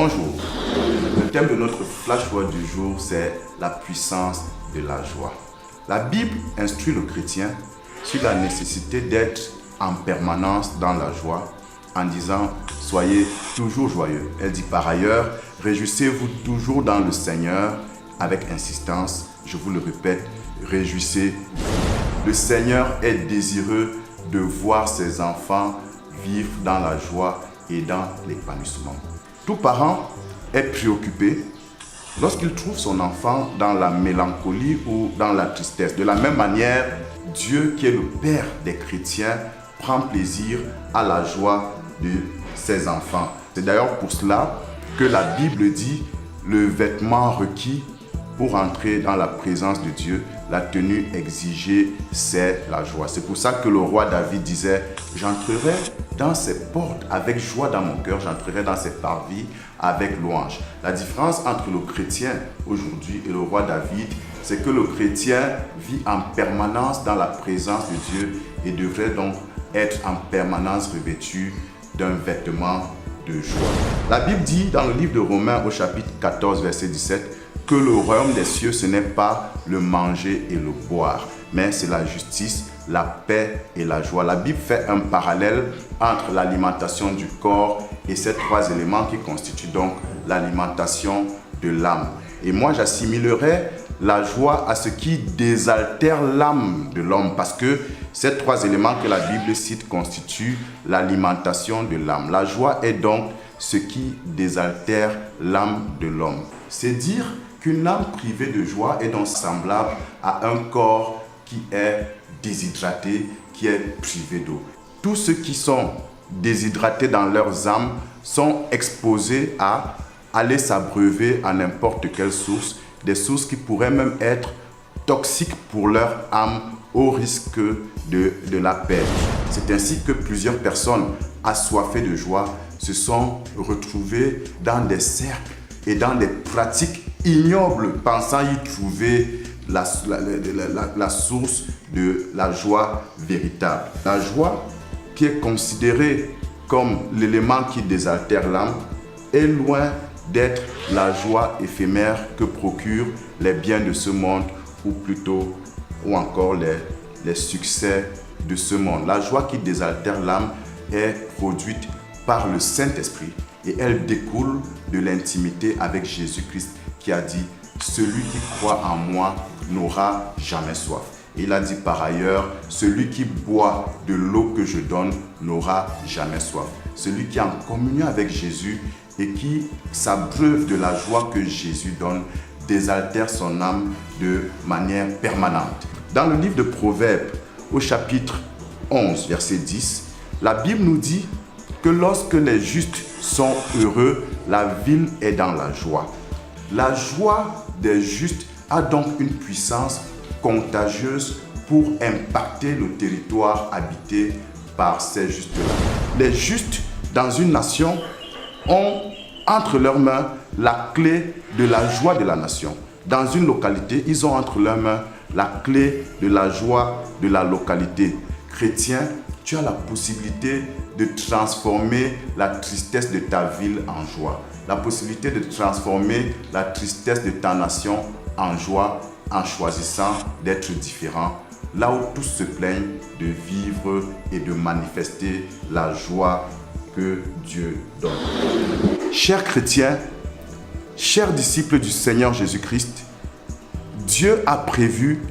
Bonjour, le thème de notre flash word du jour, c'est la puissance de la joie. La Bible instruit le chrétien sur la nécessité d'être en permanence dans la joie en disant « Soyez toujours joyeux ». Elle dit par ailleurs « Réjouissez-vous toujours dans le Seigneur » avec insistance, je vous le répète, réjouissez-vous. Le Seigneur est désireux de voir ses enfants vivre dans la joie et dans l'épanouissement. Tout parent est préoccupé lorsqu'il trouve son enfant dans la mélancolie ou dans la tristesse. De la même manière, Dieu, qui est le Père des chrétiens, prend plaisir à la joie de ses enfants. C'est d'ailleurs pour cela que la Bible dit le vêtement requis pour entrer dans la présence de Dieu, la tenue exigée, c'est la joie. C'est pour ça que le roi David disait « J'entrerai dans ses portes avec joie dans mon cœur, j'entrerai dans ses parvis avec louange ». La différence entre le chrétien aujourd'hui et le roi David, c'est que le chrétien vit en permanence dans la présence de Dieu et devrait donc être en permanence revêtu d'un vêtement de joie. La Bible dit dans le livre de Romains au chapitre 14, verset 17, que le royaume des cieux, ce n'est pas le manger et le boire, mais c'est la justice, la paix et la joie. La Bible fait un parallèle entre l'alimentation du corps et ces trois éléments qui constituent donc l'alimentation de l'âme. Et moi, j'assimilerais la joie à ce qui désaltère l'âme de l'homme, parce que ces trois éléments que la Bible cite constituent l'alimentation de l'âme. La joie est donc ce qui désaltère l'âme de l'homme. C'est dire qu'une âme privée de joie est donc semblable à un corps qui est déshydraté, qui est privé d'eau. Tous ceux qui sont déshydratés dans leurs âmes sont exposés à aller s'abreuver à n'importe quelle source, des sources qui pourraient même être toxiques pour leur âme au risque de la perdre. C'est ainsi que plusieurs personnes assoiffées de joie se sont retrouvées dans des cercles et dans des pratiques ignobles, pensant y trouver la source de la joie véritable. La joie, qui est considérée comme l'élément qui désaltère l'âme, est loin d'être la joie éphémère que procurent les biens de ce monde ou encore les succès de ce monde. La joie qui désaltère l'âme est produite par le Saint-Esprit et elle découle de l'intimité avec Jésus-Christ qui a dit « Celui qui croit en moi n'aura jamais soif ». Et il a dit par ailleurs « Celui qui boit de l'eau que je donne n'aura jamais soif ». Celui qui est en communion avec Jésus et qui s'abreuve de la joie que Jésus donne désaltère son âme de manière permanente. Dans le livre de Proverbes, au chapitre 11, verset 10, la Bible nous dit que lorsque les justes sont heureux, la ville est dans la joie. La joie des justes a donc une puissance contagieuse pour impacter le territoire habité par ces justes-là. Les justes dans une nation ont entre leurs mains la clé de la joie de la nation. Dans une localité, ils ont entre leurs mains la clé de la joie de la localité. Chrétien, tu as la possibilité de transformer la tristesse de ta ville en joie. La possibilité de transformer la tristesse de ta nation en joie en choisissant d'être différent. Là où tous se plaignent, de vivre et de manifester la joie que Dieu donne. Chers chrétiens, chers disciples du Seigneur Jésus-Christ, Dieu a prévu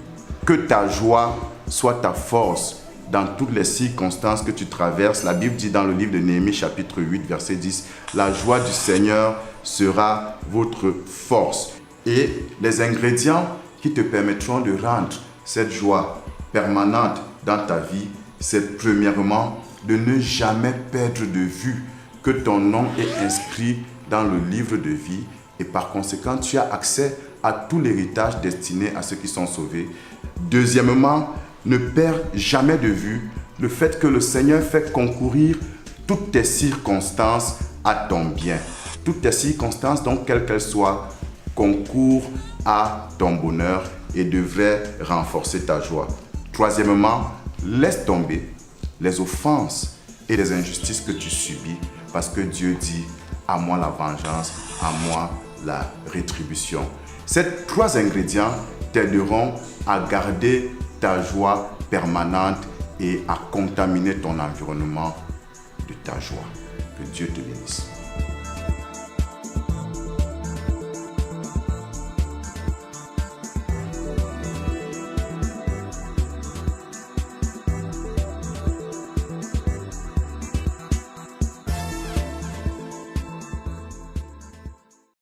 que ta joie soit ta force dans toutes les circonstances que tu traverses. La Bible dit dans le livre de Néhémie chapitre 8 verset 10, « La joie du Seigneur sera votre force ». Et les ingrédients qui te permettront de rendre cette joie permanente dans ta vie, c'est premièrement de ne jamais perdre de vue que ton nom est inscrit dans le livre de vie et par conséquent, tu as accès à tout l'héritage destiné à ceux qui sont sauvés. Deuxièmement, ne perds jamais de vue le fait que le Seigneur fait concourir toutes tes circonstances à ton bien. Toutes tes circonstances, donc quelles qu'elles soient, concourent à ton bonheur et devraient renforcer ta joie. Troisièmement, laisse tomber les offenses et les injustices que tu subis parce que Dieu dit à moi la vengeance, à moi la rétribution. Ces 3 ingrédients t'aideront à garder ta joie permanente et à contaminer ton environnement de ta joie. Que Dieu te bénisse.